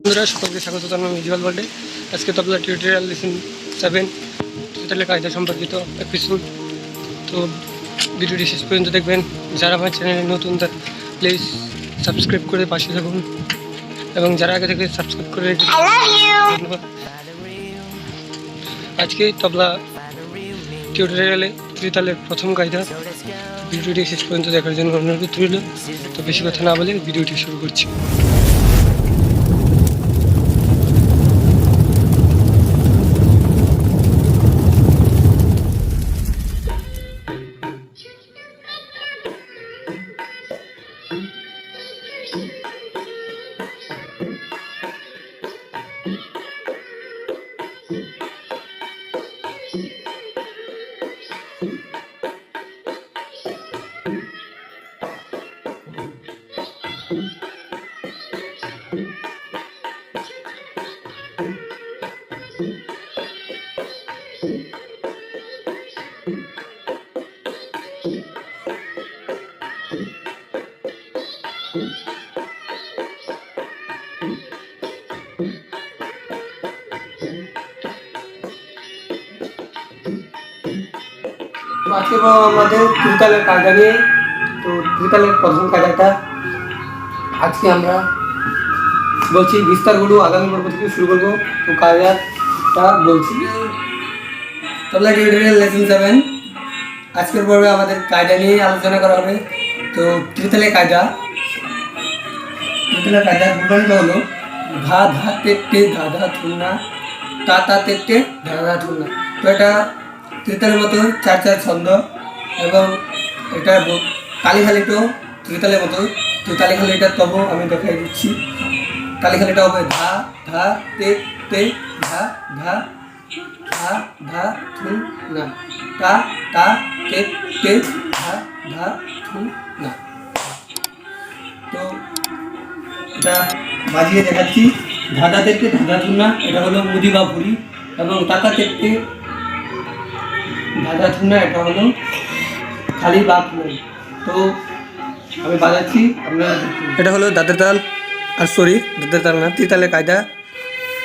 বন্ধুরা সকলকে স্বাগত জানাই ভিজুয়াল ওয়ার্ল্ডে। আজকে তবলা টিউটোরিয়াল লেসন 7 টোটালে কায়দা সম্পর্কিত এপিসোড। তো ভিডিওটি শেষ পর্যন্ত দেখবেন। যারা আমার চ্যানেলে নতুন তারা প্লিজ সাবস্ক্রাইব করে পাশে থাকুন, এবং যারা আগে থেকে সাবস্ক্রাইব করে ধন্যবাদ। আজকে তবলা টিউটোরিয়ালে ত্রিতালের প্রথম কায়দা। ভিডিওটি শেষ পর্যন্ত দেখার জন্য অনুরোধ রইল। তো বেশি কথা না বলে ভিডিওটি শুরু করছি। আজকে আমাদের ত্রিতালের কায়দা নিয়ে। তো ত্রিতালের প্রথম কায়দাটা আজকে আমরা বলছি, বিস্তারগুলো আগামী পর্ব থেকে শুরু করবো। তো কায়দাটা বলছি, তবলা টিউটোরিয়াল লেসন 7 আজকের পর্বে আমাদের কায়দা নিয়ে আলোচনা করা হবে। তো ত্রিতালের কায়দা বিবরণটা হলো ধা ধা তে তে ধা ধা থুনা, তা তা তে তে ধা ধা থুনা। তো এটা ত্রিতালের মতো 4/4 ছন্দ, এবং এটা তালিখালিটাও ত্রিতালের মতো। তো তালিখালিটা তবু আমি দেখাই দিচ্ছি। তালিখালিটা হবে ধা ধা তে তে ধা ধা ধা ধা থুন না, তা তা তে তে ধা ধা থুন না। তো এটা বাজিয়ে দেখাচ্ছি। ধাঁধা তে ধাঁধা থুন না, এটা হলো মুদি বা ভুড়ি, এবং তাতা তে ধাঁধা থুন না, এটা হলো খালি বা ফুল। তো আমি বাজাচ্ছি, আপনারা এটা হলো দাঁতের তাল, আর সরি দাঁতের তাল না, ত্রিতালের কায়দা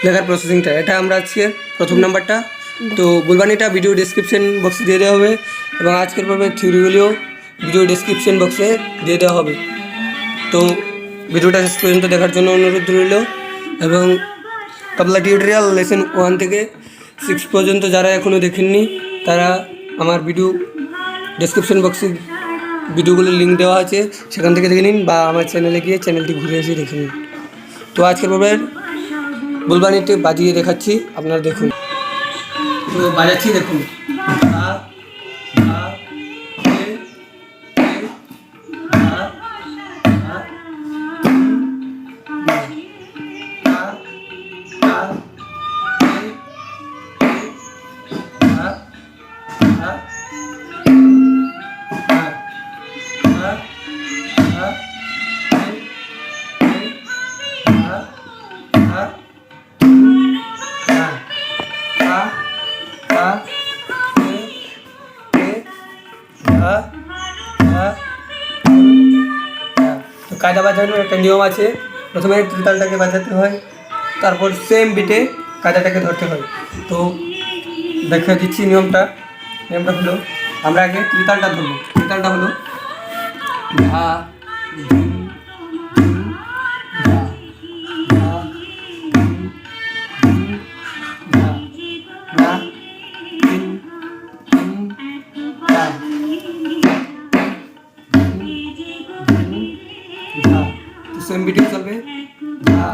লেখার প্রসেসিংটা। এটা আমরা আজকে প্রথম নাম্বারটা। তো বুলবানিটা ভিডিও ডেসক্রিপশন বক্সে দিয়ে দেওয়া হবে, এবং আজকের পর্বে থিওরিগুলিও ভিডিও ডেসক্রিপশন বক্সে দিয়ে দেওয়া হবে। তো ভিডিওটা শেষ পর্যন্ত দেখার জন্য অনুরোধ রইল। এবং তবলা টিউটোরিয়াল লেসন 1 থেকে 6 পর্যন্ত যারা এখনও দেখেননি, তারা আমার ভিডিও ডেসক্রিপশন বক্সে ভিডিওগুলোর লিঙ্ক দেওয়া আছে, সেখান থেকে দেখে নিন, বা আমার চ্যানেলে গিয়ে চ্যানেলটি ঘুরে এসে দেখে নিন। তো আজকের পর্বের বুলবানিটি বাজিয়ে দেখাচ্ছি, আপনারা দেখুন। তো বাজাচ্ছি, দেখুন। তো কায়দা বাজানোর একটা নিয়ম আছে। প্রথমে ত্রিতালটাকে বাজাতে হয়, তারপর সেম বিটে কায়দাটাকে ধরতে হয়। তো দেখা দিচ্ছি নিয়মটা হলো, আমরা আগে ত্রিতালটা ধরবো। ত্রিতালটা হলো ধা ধুম ধুম ধা, ধা ধুম ধুম ধা, না তিন তিন ধা, তো সেম বিটে চলবে। ধা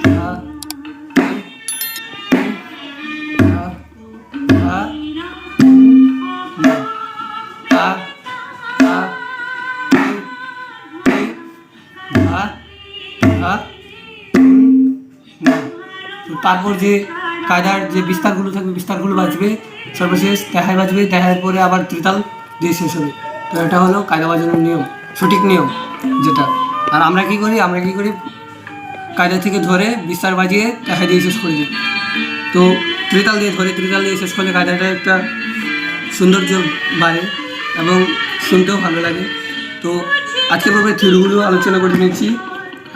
ধা ধা ধা না, তা তা ধা ধা না। তো তারপর যে কায়দার যে বিস্তারগুলো থাকবে, বিস্তারগুলো বাজবে, সর্বশেষ দেখায় বাজবে, দেখার পরে আবার ত্রিতাল দিয়ে শেষ হবে। তো এটা হলো কায়দা বাজানোর নিয়ম, সঠিক নিয়ম যেটা। আর আমরা কী করি, কায়দা থেকে ধরে বিস্তার বাজিয়ে দেখা দিয়ে শেষ করে দিই। তো ত্রিতাল দিয়ে ধরে, ত্রিতাল দিয়ে শেষ করলে কায়দাটা একটা সৌন্দর্য বাড়ে এবং শুনতেও ভালো লাগে। তো আজকের পর্বে থিওরিগুলো আলোচনা করে নিয়েছি,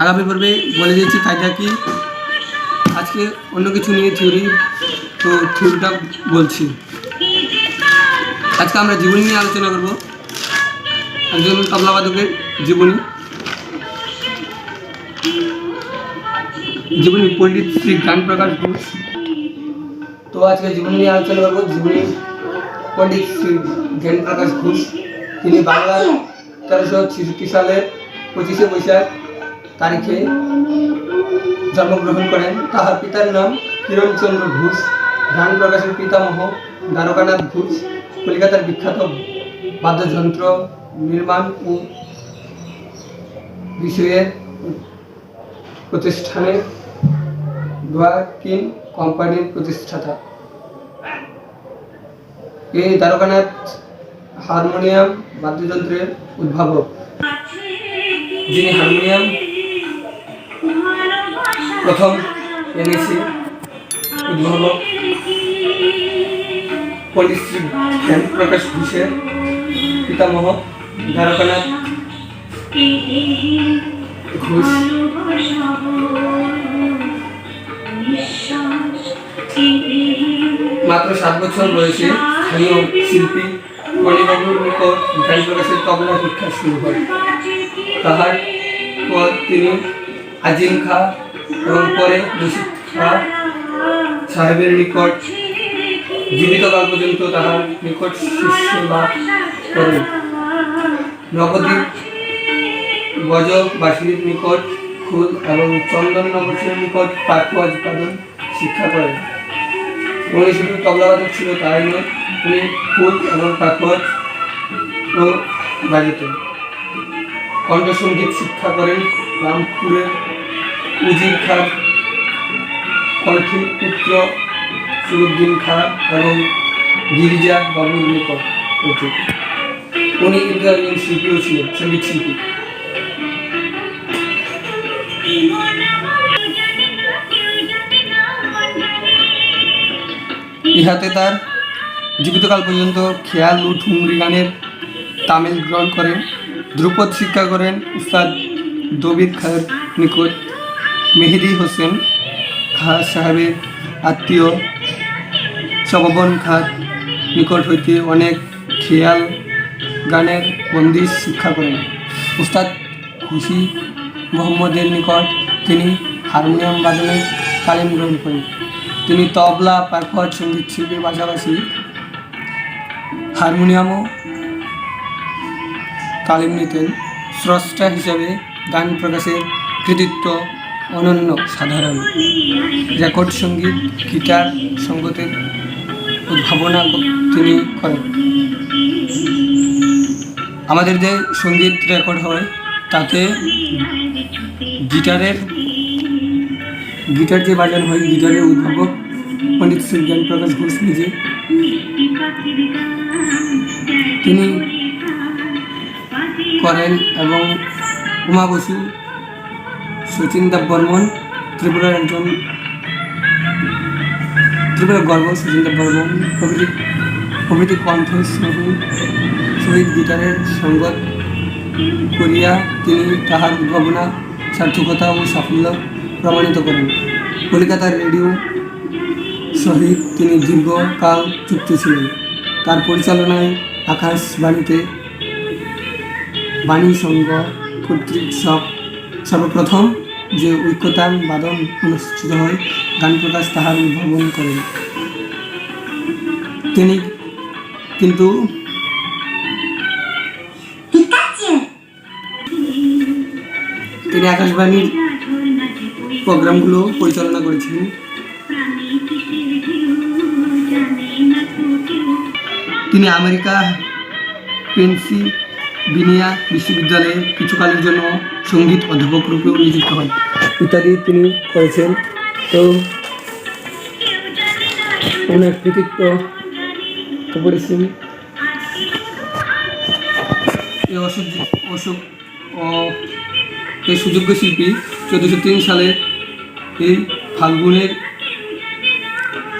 আগামী পর্বে বলে দিয়েছি কায়দা কী, আজকে অন্য কিছু নিয়ে থিওরিটা বলছি। আজকে আমরা জীবনী নিয়ে আলোচনা করব। একজন তবলাবাদকের জীবনী পণ্ডিত শ্রী জ্ঞানপ্রকাশ ঘোষ। তো আজকে জীবনী নিয়ে আলোচনা করবো। জীবনী পণ্ডিত শ্রী জ্ঞানপ্রকাশ ঘোষ, তিনি বাংলার 1366 সালের 25শে বৈশাখ তারিখে জন্মগ্রহণ করেন। তাহার পিতার নাম কিরণচন্দ্র ঘোষ। জ্ঞানপ্রকাশের পিতামহ দ্বারকানাথ ঘোষ কলিকাতার বিখ্যাত বাদ্যযন্ত্র নির্মাণ ও বিষয়ের প্রতিষ্ঠানের ডোয়াকিন কোম্পানির প্রতিষ্ঠাতা। এই দ্বারকানাথ হারমোনিয়াম বাদ্যযন্ত্রের উদ্ভাবক, যিনি হারমোনিয়াম প্রথম এনেছে। উদ্ভাবক পণ্ডিত শ্রী জ্ঞানপ্রকাশ ঘোষের পিতামহ দ্বারকানাথ ঘোষ। মাত্র 7 বছর বয়সে স্থানীয় শিল্পী মণিবাবুর নিকট জ্ঞানপ্রকাশের তবলা শিক্ষা শুরু করেন। তাহার পর তিনি আজিম খাঁ এবং পরে মুর্শিদ খাঁ সাহেবের নিকট জীবিতকাল পর্যন্ত তাহার নিকট শিষ্য লাভ করেন। নবদ্বীপ ব্রজবাসীর নিকট খুল এবং চন্দননগরের নিকট পাকুয়াজ উৎপাদন শিক্ষা করেন। উনি শুধু তবলাবাদক ছিল তাই নয়, উনি ফুল এবং পাকুয়াজ ও বাজাতেন। কণ্ঠসঙ্গীত শিক্ষা করেন রামপুরের উজির খাঁ, কণ্ঠী পুত্র সুরুদ্দিন খাঁ এবং গিরিজা বাবুর নিকট। উনি কিন্তু একজন শিল্পীও ছিলেন, সঙ্গীত শিল্পী। ইহাতে তার জীবিতকাল পর্যন্ত খেয়াল ও ঠুমরি গানের তামিল গ্রহণ করেন। ধ্রুপদ শিক্ষা করেন উস্তাদ দবির খাঁর নিকট। মেহেদি হোসেন খাঁ সাহেবের আত্মীয় সভবন খাঁর নিকট হইতে অনেক খেয়াল গানের বন্দিশ শিক্ষা করেন। উস্তাদ খুশি মোহাম্মদের নিকট তিনি হারমোনিয়াম বাদনের তালিম গ্রহণ করেন। তিনি তবলা, পাকুয়াজ সঙ্গীত শিল্পীর পাশাপাশি হারমোনিয়ামও তালিম নিতেন। স্রষ্টা হিসাবে জ্ঞানপ্রকাশের কৃতিত্ব অনন্য সাধারণ। রেকর্ড সঙ্গীত, গিটার সঙ্গতের উদ্ভাবনা তিনি করেন। আমাদের যে সঙ্গীত রেকর্ড হয় তাতে গিটার যে বাজানো হয়, গিটারের উদ্ভাবক পণ্ডিত শ্রী জ্ঞানপ্রকাশ ঘোষ নিজে। তিনি করেন এবং উমা বসু, শচীন দেব বর্মন, ত্রিপুরার গর্ব শচীন দেব বর্মন প্রভৃতি কণ্ঠ সহিত গিটারের সঙ্গত করিয়া তিনি তাহার উদ্ভাবনা, সার্থকতা ও সাফল্য প্রমাণিত করেন। কলিকাতার রেডিও সহিত তিনি দীর্ঘকাল যুক্ত ছিলেন। তার পরিচালনায় আকাশবাণীতে বাণী সংঘ কর্তৃক সর্বপ্রথম যে ঐক্যতান বাদন অনুষ্ঠিত হয়, জ্ঞানপ্রকাশ তাহার উদ্ভাবন করেন। তিনি আকাশবাণীর প্রোগ্রামগুলো পরিচালনা করেছিলেন। তিনি আমেরিকা পেনসিলভেনিয়া বিশ্ববিদ্যালয়ে কিছুকালের জন্য সঙ্গীত অধ্যাপক রূপেও নিযুক্ত হন ইত্যাদি তিনি করেছেন। তো ওনার কৃতিত্ব পড়েছেন। এই সুযোগ্য শিল্পী 1403 সালে এই ফাল্গুনের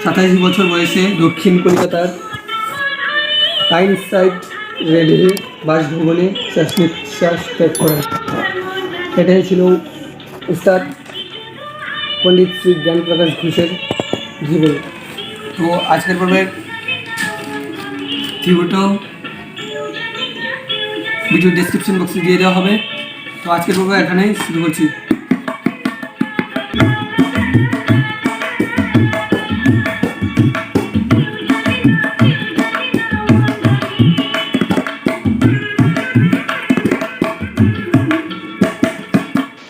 27 বছর বয়সে দক্ষিণ কলকাতার টাইনসাইড রেলওয়ে বাসভবনে শেষ ত্যাগ করেন। এটাই ছিল উস্তাদ পণ্ডিত শ্রী জ্ঞান প্রকাশ ঘোষের জীবনী। তো আজকের পর্বের ভিডিওটা ভিডিও ডেসক্রিপশন বক্সে দিয়ে দেওয়া হবে। তো আজকের পর্ব এখানেই শুরু করছি।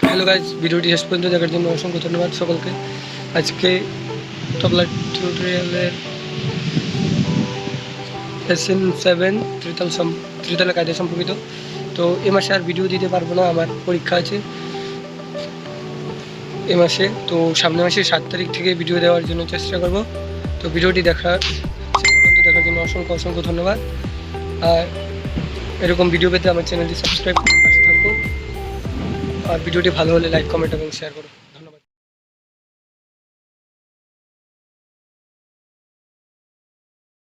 হ্যালো গাইজ, ভিডিওটি শেষ পর্যন্ত দেখার জন্য অসংখ্য ধন্যবাদ সকলকে। আজকে তবলা টিউটোরিয়ালের লেসন 7 ত্রিতাল কায়দা সম্পর্কিত। তো এ মাসে আর ভিডিও দিতে পারবো না, আমার পরীক্ষা আছে এ মাসে। তো সামনের মাসে 7 তারিখ থেকে ভিডিও দেওয়ার জন্য চেষ্টা করব। তো ভিডিওটি দেখার জন্য অসংখ্য ধন্যবাদ। আর এরকম ভিডিও পেতে আমার চ্যানেলটি সাবস্ক্রাইব করে পাশে থাকবো। আর ভিডিওটি ভালো হলে লাইক, কমেন্ট এবং শেয়ার করো।